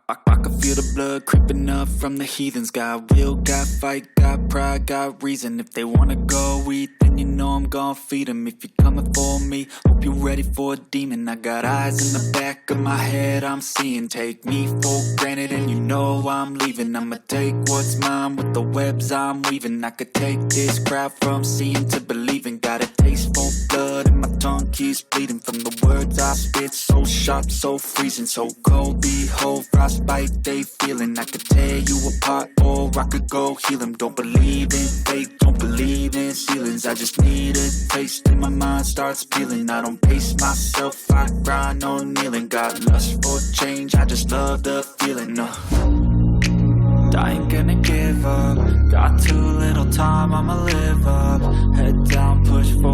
I can feel the blood creeping up from the heathens. Got will, got fight, got pride, got reason. If they wanna go eat, then you know I'm gon' feed them. If you're coming for me, hope you're ready for a demon. I got eyes in the back of my head, I'm seeing. Take me for granted and you know I'm leaving. I'ma take what's mine with the webs I'm weaving. I could take this crowd from seeing to believing. Got a taste for blood and my tongue keeps bleeding from the words I spit. So sharp, so freezing, so cold. Behold, frostbite they feeling. I could tear you apart or I could go heal them. Don't believe in fate, don't believe in ceilings. I just need a taste and my mind starts peeling. I don't pace myself, I grind on kneeling. Got lust for change, I just love the feeling. I ain't gonna give up. Got too little time, I'ma live up. Head down, push forward.